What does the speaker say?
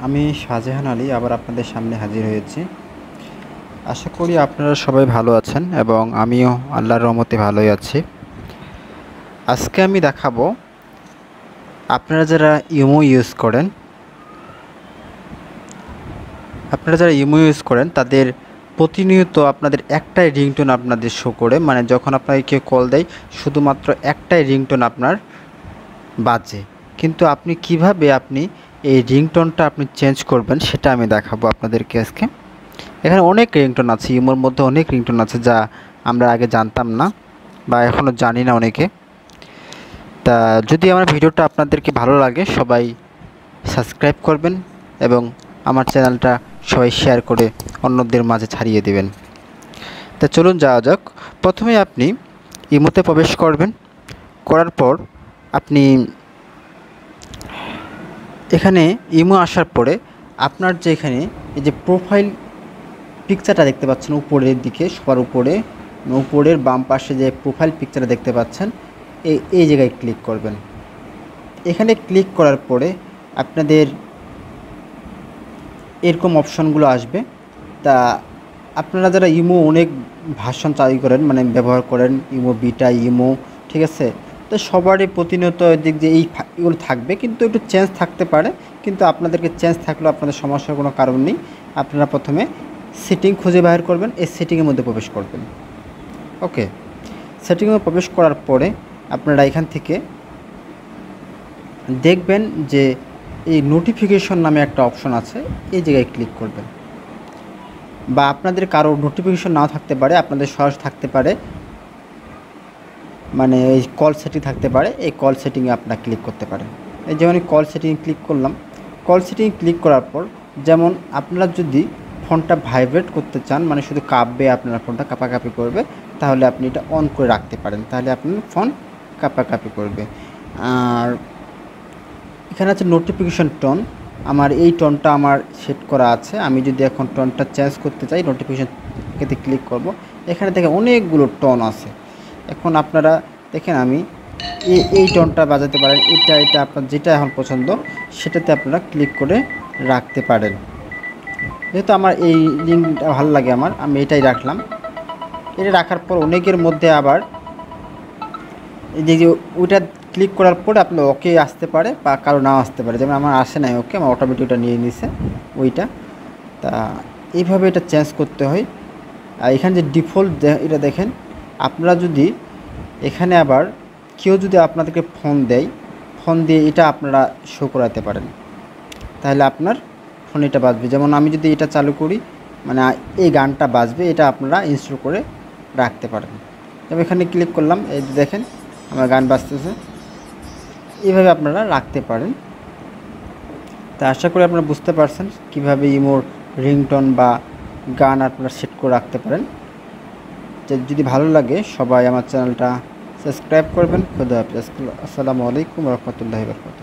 আমি শাহজাহান আলী আবার আপনাদের সামনে হাজির হয়েছি। আশা করি আপনারা সবাই ভালো আছেন এবং আমিও আল্লাহর রহমতে ভালোই আছি। আজকে আমি দেখাবো আপনারা যারা ইমো ইউজ করেন তাদের প্রতিনিয়ত আপনাদের একটাই রিংটোন আপনাদের শো করে, মানে যখন আপনাকে কেউ কল দেয় শুধুমাত্র একটাই রিংটোন আপনার বাজে। কিন্তু আপনি কিভাবে এই রিংটোনটা চেঞ্জ করবেন সেটা আমি দেখাবো আপনাদেরকে আজকে। এখানে অনেক রিংটোন আছে, ইমোর মধ্যে অনেক রিংটোন আছে যা আমরা আগে জানতাম না বা এখনও জানি না অনেকে। তা যদি আমার ভিডিওটা আপনাদেরকে ভালো লাগে সবাই সাবস্ক্রাইব করবেন এবং আমার চ্যানেলটা সবাই শেয়ার করে অন্যদের মাঝে ছড়িয়ে দেবেন। তা চলুন যাওয়া যাক। প্রথমে আপনি ইমোতে প্রবেশ করবেন। করার পর আপনি এখানে ইমো আসার পরে আপনার যে এখানে এই যে প্রোফাইল পিকচারটা দেখতে পাচ্ছেন উপরের দিকে, সবার উপরের বাম পাশে যে প্রোফাইল পিকচারটা দেখতে পাচ্ছেন এই জায়গায় ক্লিক করবেন। এখানে ক্লিক করার পরে আপনাদের এরকম অপশনগুলো আসবে। তা আপনারা যারা ইমো অনেক ভার্সন চালু করেন, মানে ব্যবহার করেন, ইমো বিটা, ইমো, ঠিক আছে, তো সবারই প্রতিনিয়ত দিক যে এগুলো থাকবে, কিন্তু একটু চেঞ্জ থাকতে পারে। কিন্তু আপনাদেরকে চেঞ্জ থাকলেও আপনাদের সমস্যার কোনো কারণ নেই। আপনারা প্রথমে সেটিং খুঁজে বাইর করবেন, এই সেটিংয়ের মধ্যে প্রবেশ করবেন। ওকে, সেটিংয়ে প্রবেশ করার পরে আপনারা এখান থেকে দেখবেন যে এই নোটিফিকেশন নামে একটা অপশন আছে, এই জায়গায় ক্লিক করবেন। বা আপনাদের কারো নোটিফিকেশন নাও থাকতে পারে, আপনাদের সরাসরি থাকতে পারে, মানে এই কল সেটিং থাকতে পারে, এই কল সেটিংয়ে আপনারা ক্লিক করতে পারেন। এই যেমন কল সেটিং ক্লিক করলাম। কল সেটিং ক্লিক করার পর যেমন আপনারা যদি ফোনটা ভাইব্রেট করতে চান, মানে শুধু কাঁপবে, আপনার ফোনটা কাঁপাকাঁপি করবে, তাহলে আপনি এটা অন করে রাখতে পারেন, তাহলে আপনার ফোন কাঁপাকাঁপি করবে। আর এখানে আছে নোটিফিকেশন টোন, আমার এই টোনটা আমার সেট করা আছে। আমি যদি এখন টোনটা চেঞ্জ করতে চাই, নোটিফিকেশন এতে ক্লিক করব। এখানে দেখে অনেকগুলো টোন আছে। এখন আপনারা দেখেন আমি এই টোনটা বাজাতে পারেন, এটা আপনার যেটা এখন পছন্দ সেটাতে আপনারা ক্লিক করে রাখতে পারেন। যেহেতু আমার এই লিঙ্কটা ভালো লাগে আমি এটাই রাখলাম। এটা রাখার পর অনেকের মধ্যে আবার এই যে ওইটা ক্লিক করার পরে আপনার ওকে আসতে পারে বা কারো নাও আসতে পারে, যেমন আমার আসে নাই ওকে, আমার অটোমেটিক ওটা নিয়ে নিছে ওইটা। তা এইভাবে এটা চেঞ্জ করতে হয়। আর এখানে যে ডিফল্ট এটা দেখেন, আপনারা যদি এখানে আবার কেউ যদি আপনাদেরকে ফোন দিয়ে এটা আপনারা শো করাতে পারেন, তাহলে আপনার ফোন এটা বাজবে। যেমন আমি যদি এটা চালু করি, মানে এই গানটা বাজবে, এটা আপনারা ইনস্টল করে রাখতে পারেন। যেমন এখানে ক্লিক করলাম, এই দেখেন আমার গান বাজতেছে, এইভাবে আপনারা রাখতে পারেন। তা আশা করি আপনারা বুঝতে পারছেন কীভাবে ইমোর রিংটোন বা গান আপনারা সেট করে রাখতে পারেন। যদি ভালো লাগে সবাই আমার চ্যানেলটা সাবস্ক্রাইব করবেন। খুদা হাফেজ। আসসালামু আলাইকুম ওয়া রাহমাতুল্লাহি ওয়া বারাকাতুহু।